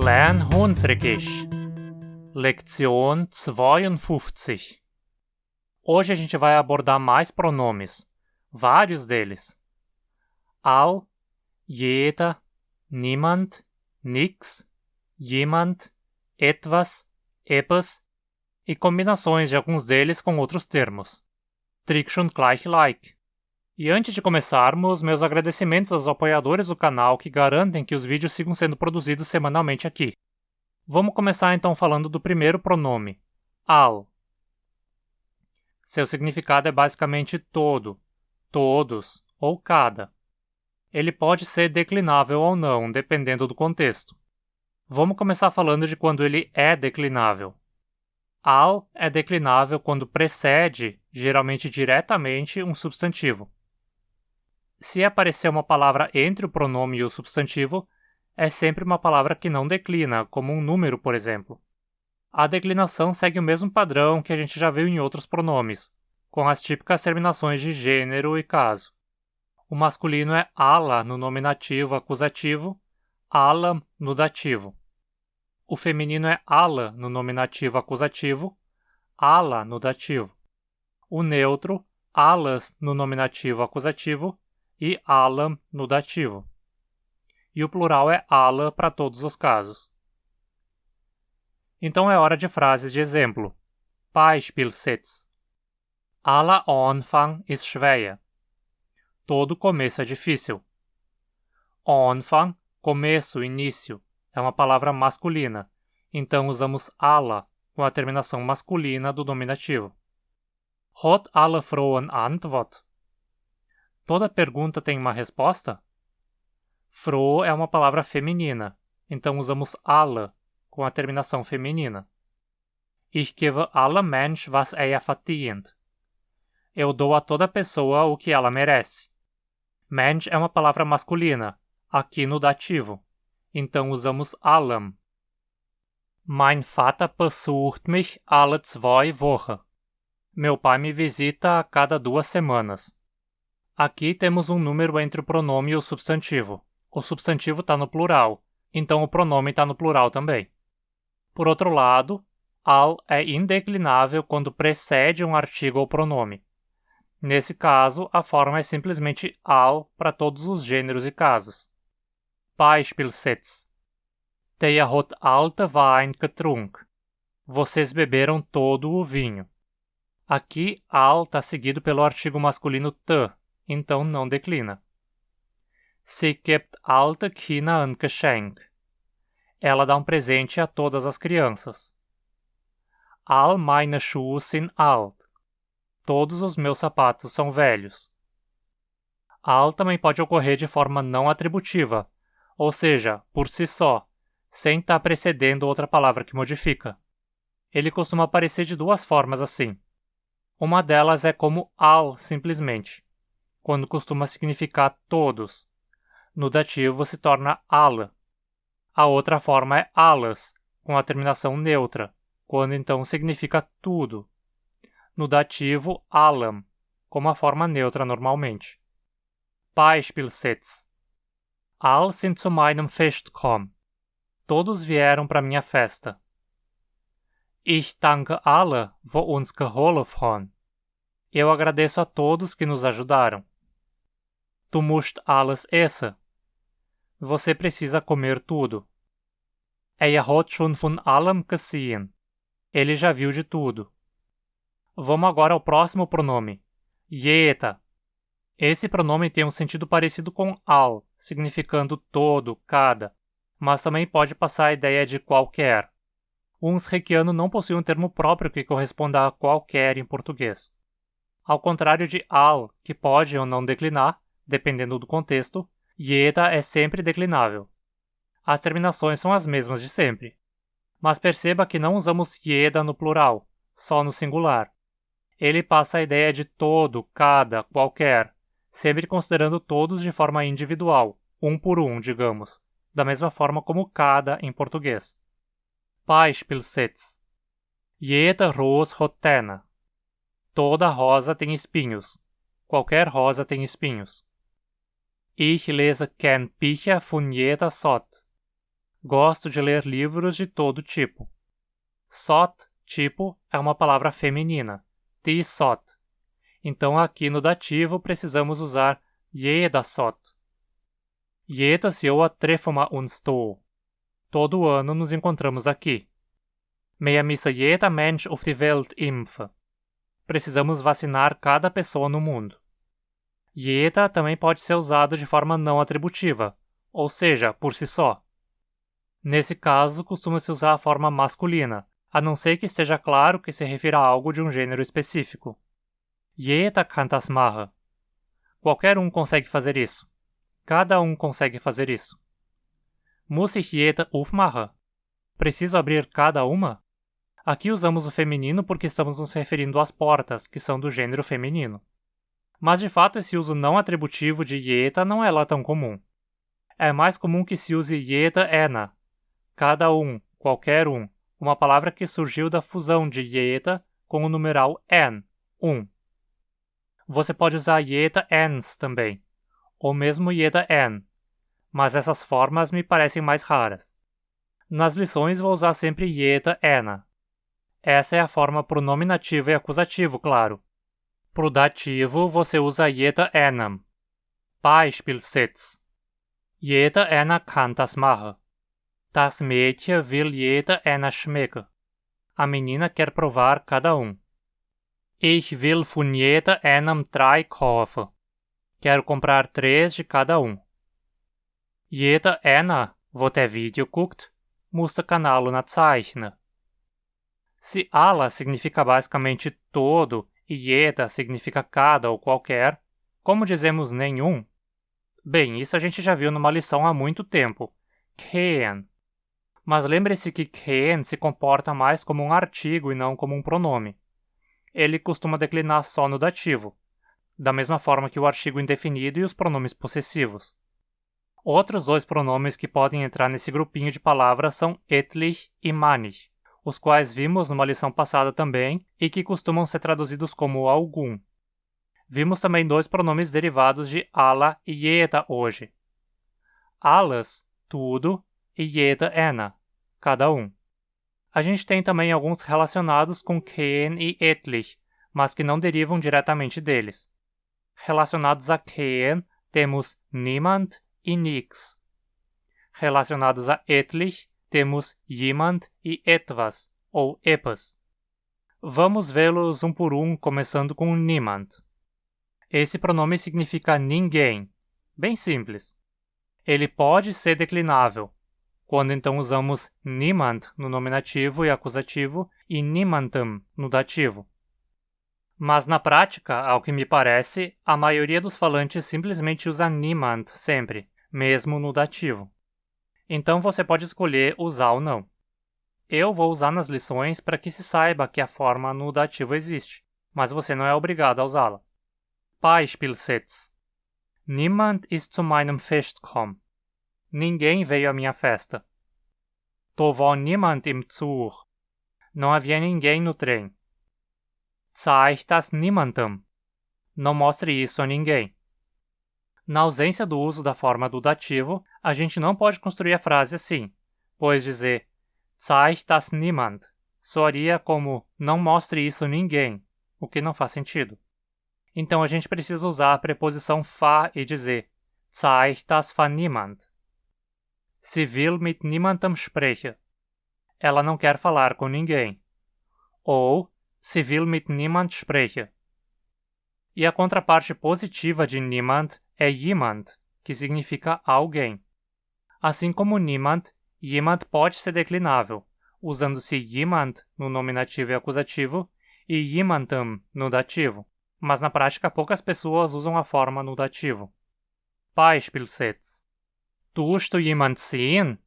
Lern Hunsrückisch. Lektion 52. Hoje a gente vai abordar mais pronomes, vários deles. All, jeder, niemand, nix, jemand, etwas, etwas e combinações de alguns deles com outros termos. Trick und gleich like. E antes de começarmos, meus agradecimentos aos apoiadores do canal que garantem que os vídeos sigam sendo produzidos semanalmente aqui. Vamos começar então falando do primeiro pronome, all. Seu significado é basicamente todo, todos ou cada. Ele pode ser declinável ou não, dependendo do contexto. Vamos começar falando de quando ele é declinável. All é declinável quando precede, geralmente diretamente, um substantivo. Se aparecer uma palavra entre o pronome e o substantivo, é sempre uma palavra que não declina, como um número, por exemplo. A declinação segue o mesmo padrão que a gente já viu em outros pronomes, com as típicas terminações de gênero e caso. O masculino é alla no nominativo acusativo, allam no dativo. O feminino é alla no nominativo acusativo, alla no dativo. O neutro, allas no nominativo acusativo e allam no dativo. E o plural é alla para todos os casos. Então é hora de frases de exemplo. Beispielssätze. Aller Anfang ist schwer. Todo começo é difícil. Anfang, começo, início, é uma palavra masculina, então usamos aller com a terminação masculina do nominativo. Hat alle Frauen Antwort? Toda pergunta tem uma resposta? Froh é uma palavra feminina, então usamos alle com a terminação feminina. Ich gebe alle Mensch was verdient. Eu dou a toda pessoa o que ela merece. Mensch é uma palavra masculina, aqui no dativo, então usamos allem. Mein Vater besucht mich alle 2 Wochen. Meu pai me visita a cada 2 semanas. Aqui temos um número entre o pronome e o substantivo. O substantivo está no plural, então o pronome está no plural também. Por outro lado, all é indeclinável quando precede um artigo ou pronome. Nesse caso, a forma é simplesmente all para todos os gêneros e casos. Beispielssätze. Der hat alte Wein getrunken. Vocês beberam todo o vinho. Aqui, all está seguido pelo artigo masculino te, então não declina. Sie gibt alte Kinder ein Geschenk. Ela dá um presente a todas as crianças. All meine Schuhe sind alt. Todos os meus sapatos são velhos. All também pode ocorrer de forma não atributiva, ou seja, por si só, sem estar precedendo outra palavra que modifica. Ele costuma aparecer de 2 formas assim. Uma delas é como all simplesmente, quando costuma significar todos. No dativo se torna alle. A outra forma é alles, com a terminação neutra, quando então significa tudo. No dativo, allem, como a forma neutra normalmente. Beispielssätze. All sind zu meinem Fest gekommen. Todos vieram para minha festa. Ich danke alle, wo uns geholfen haben. Eu agradeço a todos que nos ajudaram. Du musst alles essen. Você precisa comer tudo. Er hat schon von allem gesehen. Ele já viu de tudo. Vamos agora ao próximo pronome. Jeder. Esse pronome tem um sentido parecido com all, significando todo, cada, mas também pode passar a ideia de qualquer. O unsriquiano não possui um termo próprio que corresponda a qualquer em português. Ao contrário de all, que pode ou não declinar, dependendo do contexto, jeder é sempre declinável. As terminações são as mesmas de sempre. Mas perceba que não usamos jeder no plural, só no singular. Ele passa a ideia de todo, cada, qualquer, sempre considerando todos de forma individual, um por um, digamos, da mesma forma como cada em português. Beispielssätze. Jede Rose hat Thorne. Toda rosa tem espinhos. Qualquer rosa tem espinhos. Ich lese gern Bücher von jeder Sorte. Gosto de ler livros de todo tipo. Sot, tipo, é uma palavra feminina. Tisot. Então aqui no dativo precisamos usar jedasot. Jedes Jahr treffen wir uns da. Todo ano nos encontramos aqui. Wir müssen jeder Mensch auf die Welt impfen. Precisamos vacinar cada pessoa no mundo. Jeder também pode ser usado de forma não atributiva, ou seja, por si só. Nesse caso, costuma-se usar a forma masculina, a não ser que esteja claro que se refira a algo de um gênero específico. Jeder kann das machen. Qualquer um consegue fazer isso. Cada um consegue fazer isso. Muss ich jeder aufmachen? Preciso abrir cada uma? Aqui usamos o feminino porque estamos nos referindo às portas, que são do gênero feminino. Mas de fato esse uso não atributivo de jeder não é lá tão comum. É mais comum que se use jeder einer. Cada um, qualquer um, uma palavra que surgiu da fusão de jeder com o numeral en, um. Você pode usar jeder ens também, ou mesmo jeder en, mas essas formas me parecem mais raras. Nas lições vou usar sempre jeder einer. Essa é a forma para o nominativo e acusativo, claro. Para o dativo, você usa jeder einem. Beispielsatz. Jeder einer kann das machen. Das Mädchen will jeder einer schmecken. A menina quer provar cada um. Ich will von jeder einem 3 kaufen. Quero comprar 3 de cada um. Jeder einer, wo der Video guckt, muss der Kanal nachzeichnen. Se alla significa basicamente todo e jeder significa cada ou qualquer, como dizemos nenhum? Bem, isso a gente já viu numa lição há muito tempo. Kein. Mas lembre-se que kein se comporta mais como um artigo e não como um pronome. Ele costuma declinar só no dativo, da mesma forma que o artigo indefinido e os pronomes possessivos. Outros dois pronomes que podem entrar nesse grupinho de palavras são etlich e manich, os quais vimos numa lição passada também e que costumam ser traduzidos como algum. Vimos também dois pronomes derivados de alla e jeder hoje. Alles, tudo, e jeder einer, cada um. A gente tem também alguns relacionados com kein e etlich, mas que não derivam diretamente deles. Relacionados a kein, temos niemand e nix. Relacionados a etlich, temos jemand e etwas, ou etwas. Vamos vê-los um por um, começando com niemand. Esse pronome significa ninguém. Bem simples. Ele pode ser declinável, quando então usamos niemand no nominativo e acusativo e niemandem no dativo. Mas na prática, ao que me parece, a maioria dos falantes simplesmente usa niemand sempre, mesmo no dativo. Então você pode escolher usar ou não. Eu vou usar nas lições para que se saiba que a forma no dativo existe, mas você não é obrigado a usá-la. Beispielsatz. Niemand ist zu meinem Fest gekommen. Ninguém veio à minha festa. Da war niemand im Zug. Não havia ninguém no trem. Zeig das niemandem. Não mostre isso a ninguém. Na ausência do uso da forma do dativo, a gente não pode construir a frase assim, pois dizer zeig das niemand soaria como não mostre isso a ninguém, o que não faz sentido. Então a gente precisa usar a preposição fa e dizer zeig das von niemand. Sie will mit niemandem sprechen. Ela não quer falar com ninguém. Ou sie will mit niemand sprechen. E a contraparte positiva de niemand é jemand, que significa alguém. Assim como niemand, jemand pode ser declinável, usando-se jemand no nominativo e acusativo e jemandem no dativo, mas na prática poucas pessoas usam a forma no dativo. Beispielsatz. Tust du jemand sehen?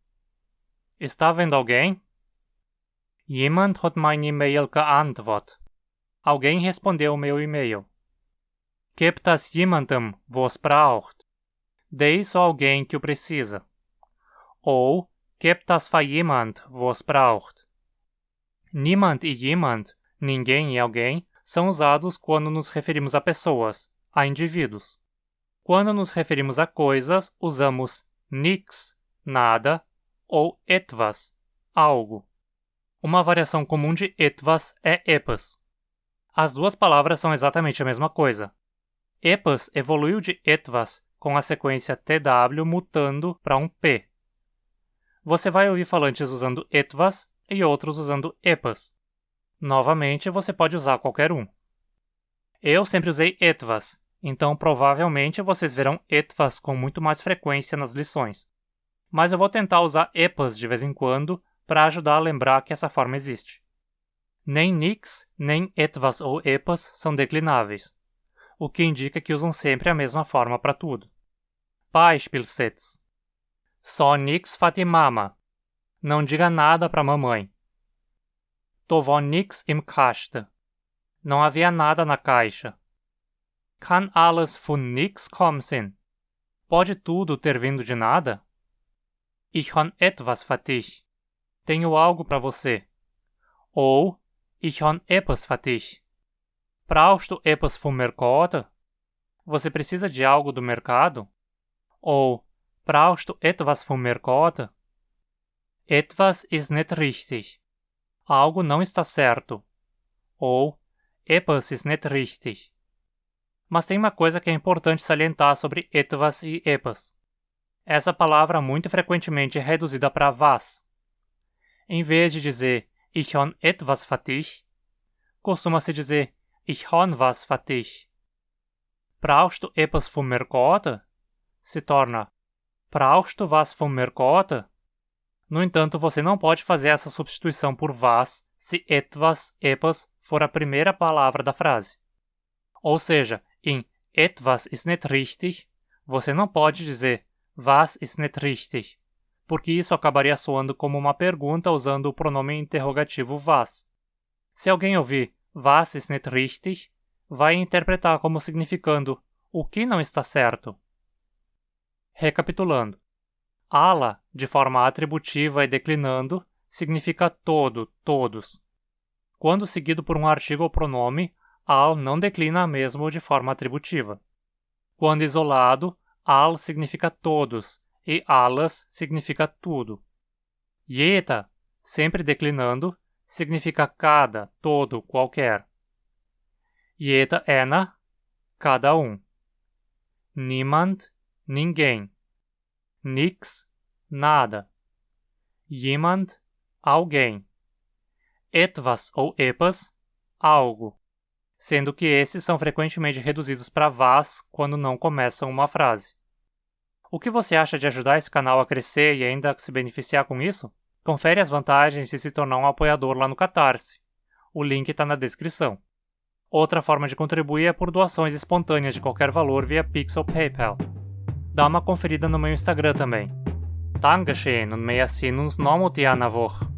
Está vendo alguém? Jemand hat meine E-Mail geantwortet. Alguém respondeu o meu e-mail. Gibt es jemandem, was braucht? Dê isso a alguém que o precisa. Ou gibt es für jemand, was braucht? Niemand e jemand, ninguém e alguém, são usados quando nos referimos a pessoas, a indivíduos. Quando nos referimos a coisas, usamos nix, nada, ou etwas, algo. Uma variação comum de etwas é epas. As duas palavras são exatamente a mesma coisa. Epas evoluiu de etwas com a sequência TW mutando para um P. Você vai ouvir falantes usando etwas e outros usando epas. Novamente, você pode usar qualquer um. Eu sempre usei etwas, então provavelmente vocês verão etwas com muito mais frequência nas lições. Mas eu vou tentar usar epas de vez em quando para ajudar a lembrar que essa forma existe. Nem nix, nem etwas ou epas são declináveis, o que indica que usam sempre a mesma forma para tudo. Beispielssätze. Só nix fati mama. Não diga nada para mamãe. To war nix im Kasten. Não havia nada na caixa. Kann alles von nix kommen? Pode tudo ter vindo de nada? Ich han etwas für dich. Tenho algo para você. Ou ich han etwas für dich. Brauchst du etwas vom Mercado? Você precisa de algo do mercado? Ou brauchst du etwas vom Mercado? Etwas ist nicht richtig. Algo não está certo. Ou etwas ist nicht richtig. Mas tem uma coisa que é importante salientar sobre etwas e epas. Essa palavra muito frequentemente é reduzida para was. Em vez de dizer ich han etwas für dich, costuma-se dizer ich han was für dich. Brauchst du etwas vom Mercado? Se torna brauchst du was vom Mercado? No entanto, você não pode fazer essa substituição por was se etwas, epas for a primeira palavra da frase. Ou seja, em etwas ist nicht richtig, você não pode dizer was ist nicht richtig, porque isso acabaria soando como uma pergunta usando o pronome interrogativo was. Se alguém ouvir was ist nicht richtig, vai interpretar como significando o que não está certo. Recapitulando. Alla, de forma atributiva e declinando, significa todo, todos. Quando seguido por um artigo ou pronome, all não declina mesmo de forma atributiva. Quando isolado, all significa todos e alles significa tudo. Jeder, sempre declinando, significa cada, todo, qualquer. Jeder einer, cada um. Niemand, ninguém. Nix, nada. Jemand, alguém. Etwas ou epas, algo. Sendo que esses são frequentemente reduzidos para was quando não começam uma frase. O que você acha de ajudar esse canal a crescer e ainda se beneficiar com isso? Confere as vantagens de se tornar um apoiador lá no Catarse. O link está na descrição. Outra forma de contribuir é por doações espontâneas de qualquer valor via Pix ou PayPal. Dá uma conferida no meu Instagram também. Dankeschön und wir sehen uns noch mal die Woche.